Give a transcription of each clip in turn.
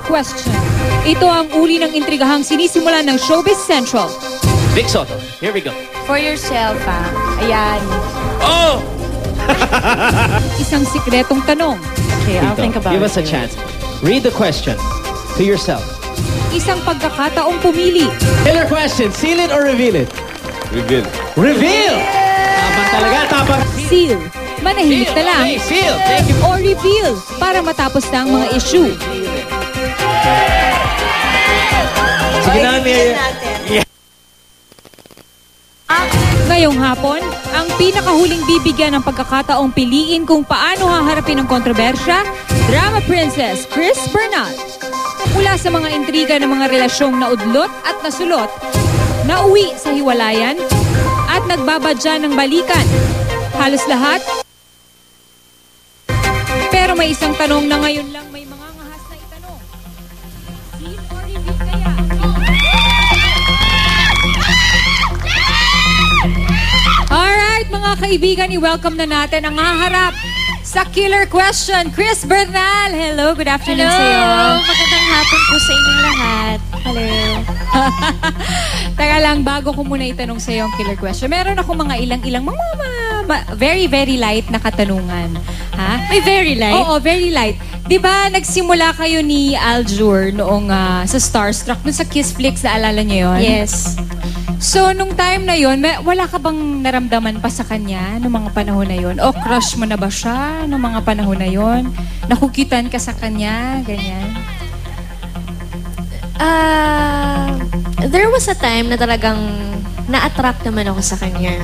question. Ito ang uri ng intrigahang sinisimulan ng Showbiz Central. Vic Soto, here we go. For yourself, Ayan. Oh! Isang sikretong tanong. Okay, I'll think about it. Give us a chance. Read the question to yourself. Isang pagkakataong pumili. Killer question, seal it or reveal it? Reveal. Reveal! Tapang talaga, tapang. Seal. Manahimik na lang. Okay, seal. Thank you. O reveal para matapos na ang mga issue. Sige na, Ngayong hapon, ang pinakahuling bibigyan ng pagkakataong piliin kung paano haharapin ang kontrobersya, drama princess Chris Bernal. Mula sa mga intriga ng mga relasyong naudlot at nasulot, nauwi sa hiwalayan at nagbabadya ng balikan. Halos lahat. Pero may isang tanong na ngayon lang may mga ngahas na itanong. Seal or reveal kaya? Alright, mga kaibigan, i-welcome na natin ang haharap sa killer question, Chris Bernal. Hello, good afternoon sa iyo. Magandang hapon po sa inyong lahat. Hello. Teka lang, bago ko muna itanong sa iyo ang killer question, meron ako mga ilang very, very light na katanungan. Ha? May very light? Oo, very light. Di ba nagsimula kayo ni Aljur noong sa Starstruck, noong sa Kiss Flix, naalala niyo yun? Yes. So, nung time na yon, wala ka bang naramdaman pa sa kanya nung mga panahon na yon? O crush mo na ba siya nung mga panahon na yon? Nakukitan ka sa kanya? Ganyan? There was a time na talagang na-attract naman ako sa kanya.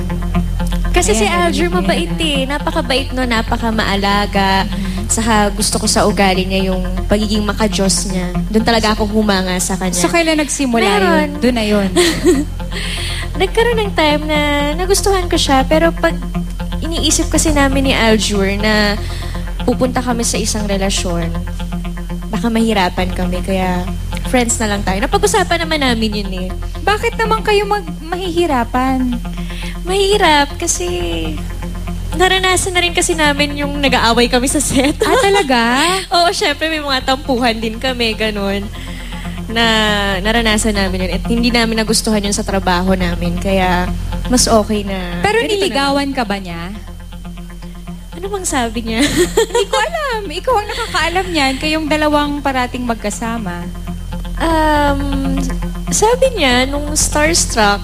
Kasi si Aljur mabait eh. Napakabait no, napaka-maalaga. Saka gusto ko sa ugali niya yung pagiging maka-Diyos niya. Doon talaga ako humanga sa kanya. So, kailan nagsimula yun? Doon na yun. Nagkaroon ng time na nagustuhan ko siya. Pero pag iniisip kasi namin ni Aljur na pupunta kami sa isang relasyon, baka mahirapan kami. Kaya friends na lang tayo. Napag-usapan naman namin yun eh. Bakit naman kayo mahihirapan? Mahirap kasi naranasan na rin kasi namin yung nag-aaway kami sa set. Ah, talaga? Oo, syempre may mga tampuhan din kami, ganun. Na naranasan namin yun. At hindi namin nagustuhan yun sa trabaho namin. Kaya mas okay na. Pero niligawan ka ba niya? Ano bang sabi niya? Hindi ko alam. Ikaw ang nakakaalam niyan. Kayong dalawang parating magkasama. Sabi niya, nung Starstruck,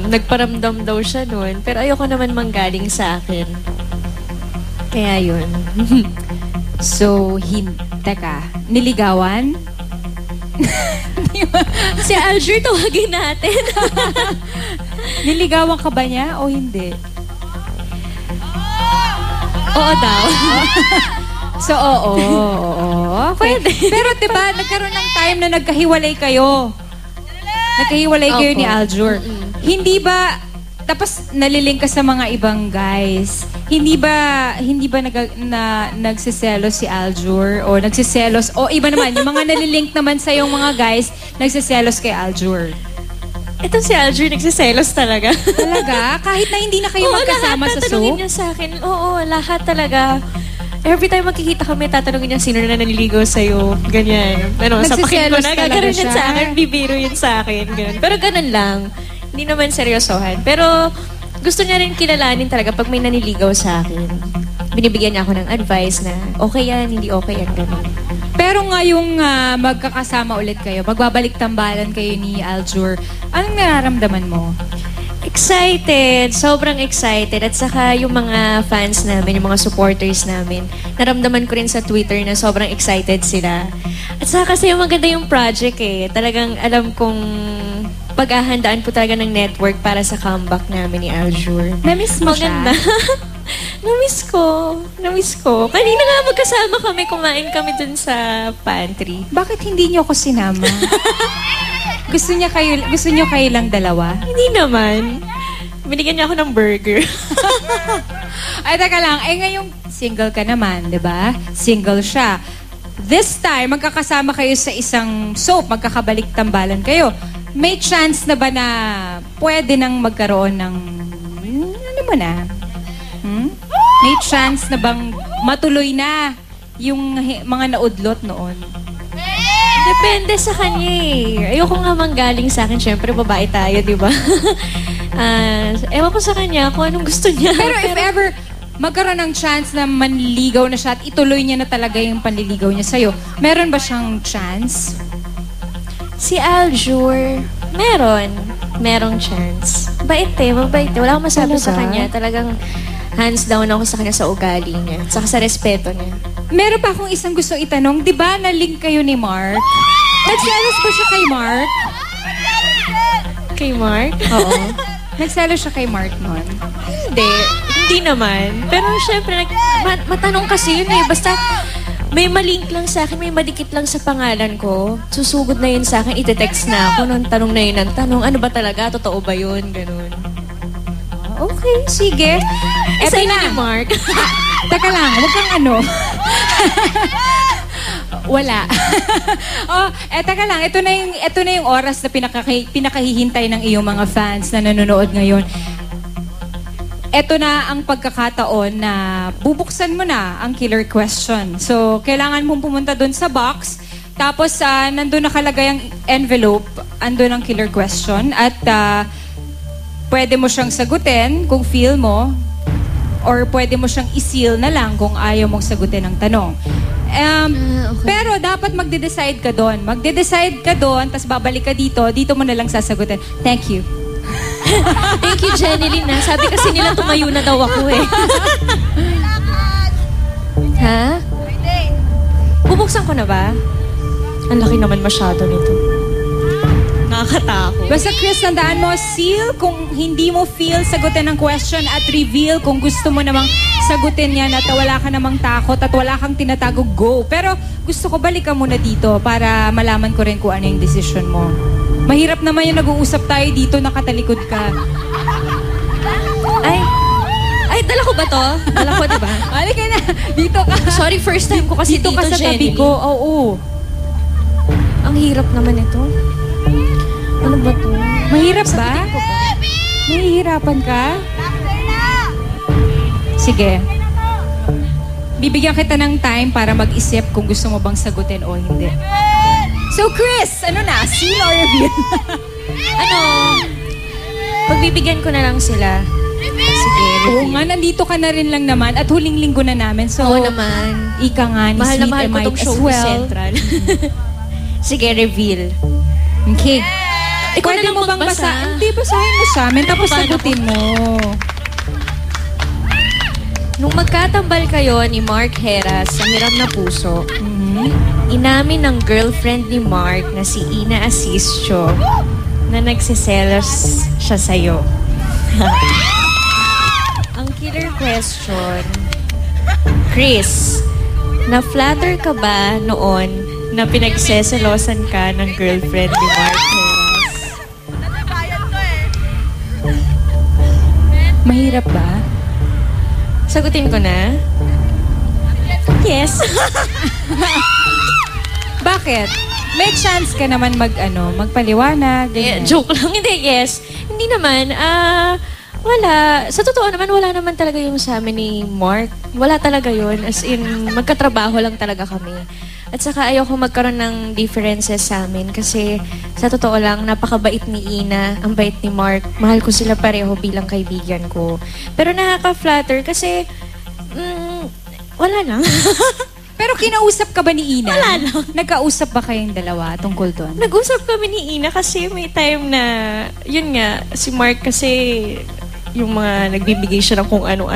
nagparamdam daw siya noon. Pero ayoko naman manggaling sa akin. Kaya yun. So, teka, niligawan? Si Aljur, tawagin natin. Niligawan ka ba niya o hindi? Oo daw. So, oo. Okay. Pwede. Pero diba, nagkaroon ng time na nagkahiwalay kayo. Nagkahiwalay kayo ni Aljur. Hindi ba, tapos naliling ka sa mga ibang guys, hindi ba nagsiselos si Aljur? O nagsiselos, o iba naman, yung mga nalilink naman sa yung mga guys, nagsiselos kay Aljur? Ito si Aljur, nagsiselos talaga. Talaga? Kahit na hindi na kayo magkasama sa soap? Oo, lahat tatanungin niya sa akin. Oo, lahat talaga. Every time magkikita kami, tatanungin niya sino na naniligaw sa'yo. Ganyan. Ano, sapakin ko na, gagawin yan sa akin, bibiro yun sa akin. Ganyan. Pero ganun lang. Hindi naman seryosohan. Pero gusto niya rin kilalanin talaga pag may naniligaw sa akin. Binibigyan niya ako ng advice na okay yan, hindi okay yan, ganun. Pero ngayong magkakasama ulit kayo, magbabalik tambalan kayo ni Aljur, anong nararamdaman mo? Excited. Sobrang excited. At saka yung mga fans namin, yung mga supporters namin, naramdaman ko rin sa Twitter na sobrang excited sila. At saka kasi yung maganda yung project eh. Talagang alam kong paghahandaan po talaga ng network para sa comeback namin ni Aljur. Na-miss mo siya? Na-miss ko. Na-miss ko. Kanina nga magkasama kami, kumain kami dun sa pantry. Bakit hindi niyo ako sinama? Gusto niyo kayo lang dalawa? Hindi naman. Binigyan niya ako ng burger. Ay, teka lang. Eh, ngayong single ka naman, di ba? Single siya. This time, magkakasama kayo sa isang soap. Magkakabalik tambalan kayo. May chance na ba na pwede nang magkaroon ng... Ano mo na? May chance na bang matuloy na yung mga naudlot noon? Depende sa kanya eh. Ayoko nga manggaling sa akin. Siyempre, babae tayo, di ba? Ewan ko sa kanya kung anong gusto niya. Pero if ever magkaroon ng chance na manliligaw na siya at ituloy niya na talaga yung panliligaw niya sa'yo, meron ba siyang chance? Si Aljur, merong chance. Mabait eh. Wala akong masabi sa kanya. Talagang hands down ako sa kanya sa ugali niya. Saka sa respeto niya. Meron pa akong isang gusto itanong. Di ba na-link kayo ni Mark? Nagselos ba siya kay Mark? Kay Mark? Oo. Nagselos siya kay Mark nun? Hindi naman. Pero syempre, matanong kasi yun eh. Basta may malink lang sa akin, may madikit lang sa pangalan ko. Susugod na yun sa akin, ite-text na ako. Nung tanong na yun ang tanong, ano ba talaga? Totoo ba yun? Ganun. Okay, sige. Eto na ni Mark. Taka lang, huwag kang ano. Wala. Taka lang. Ito na yung oras na pinakahihintay ng iyong mga fans na nanonood ngayon. Ito na ang pagkakataon na bubuksan mo na ang killer question. So, kailangan mong pumunta doon sa box. Tapos, nandun nakalagay ang envelope. Andun ang killer question. At pwede mo siyang sagutin kung feel mo. Or pwede mo siyang i-seal na lang kung ayaw mong sagutin ang tanong. Okay. Pero dapat magde-decide ka doon. Tapos babalik ka dito. Dito mo na lang sasagutin. Thank you. Thank you, Jenilyn. Sabi kasi nila tumayo na daw ako eh. Ha? Bubuksan ko na ba? Ang laki naman masyado nito. Nakakatakot. Basta Chris, tandaan mo, seal kung hindi mo feel sagutin ang question at reveal kung gusto mo namang sagutin yan at wala ka namang takot at wala kang tinatago, go. Pero gusto ko balikan muna dito para malaman ko rin kung ano yung decision mo. Mahirap naman yung nag-uusap tayo dito, nakatalikod ka. Ay, dala ko ba to? Dala ko, diba? Halika na, dito ka. Sorry, first time ko kasi dito sa tabi ko. Oo. Ang hirap naman ito. Ano ba to? Mahirap ba? Nahihirapan ka? Sige. Bibigyan kita ng time para mag-isip kung gusto mo bang sagutin o hindi. So, Chris, ano na? Seal or reveal? Pagbibigyan ko na lang sila. Sige, Oo nga, nandito ka na rin lang naman at huling linggo na namin. So, Oo naman. Ika nga ni Mahal na Sweet mahal and ko Mike tong show as well. Central. Sige, reveal. Okay. Ikaw Pwede na lang mo bang magbasa? Hindi, basahin mo sa amin tapos Paano sagutin mo. Nung magkatambal kayo ni Mark Heras sa Hiram na Puso, inamin ng girlfriend ni Mark na si Ina Asisio na nagsiselos siya sa'yo. Ang killer question, Chris, na-flatter ka ba noon na pinagseselosan ka ng girlfriend ni Mark Heras? Mahirap ba? Sagutin ko na? Yes. Bakit? May chance ka naman magpaliwanag. Joke lang. Hindi, yes. Hindi naman. Wala. Sa totoo naman, wala naman talaga yung sa amin ni Mark. Wala talaga yun. As in, magkatrabaho lang talaga kami. At saka ayoko magkaroon ng differences sa amin kasi sa totoo lang, napakabait ni Ina, ang bait ni Mark. Mahal ko sila pareho bilang kaibigan ko. Pero nakaka-flatter kasi wala lang. Pero kinausap ka ba ni Ina? Wala lang. Nagkausap ba kayong dalawa tungkol doon? Nag-usap kami ni Ina kasi may time na, yun nga, si Mark kasi yung mga nagbibigay siya ng kung anong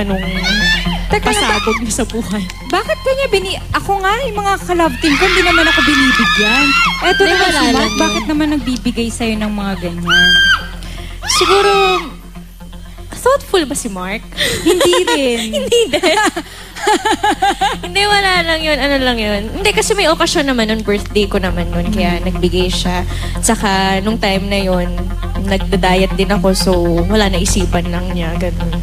pasabog niya sa buhay. Bakit kanya ako nga, yung mga ka-love team ko, hindi naman ako binibigyan. Eto Hindi, naman wala si Mark, lang yun. bakit naman nagbibigay sa'yo ng mga ganyan? Siguro, thoughtful ba si Mark? Hindi rin. Hindi din. Hindi, wala lang yun. Ano lang yun. Hindi, kasi may okasyon naman nun. Birthday ko naman nun. Kaya nagbigay siya. Tsaka, nung time na yun, nagda-diet din ako. So, wala, naisipan lang niya. Ganun.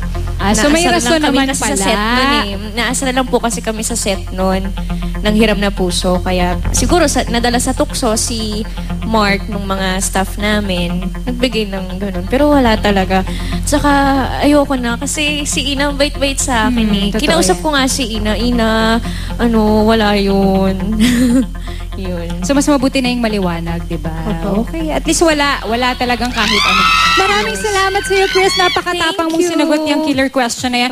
So may rason naman kasi pala. sa set nun eh. Naasa na lang po kasi kami sa set nun ng Hiram na Puso. Kaya siguro nadala sa tukso si Mark nung mga staff namin. Nagbigay ng ganun. Pero wala talaga. Tsaka ayoko na kasi si Ina bait-bait sa akin eh. Totoo Kinausap yan. ko nga si Ina. Ina, wala yun. Yun. So, mas mabuti na yung maliwanag, di ba? Opo. Okay. At least wala talagang kahit ano. Maraming salamat sa iyo, Chris. Napakatapang mong Thank you. sinagot yung killer question na yan.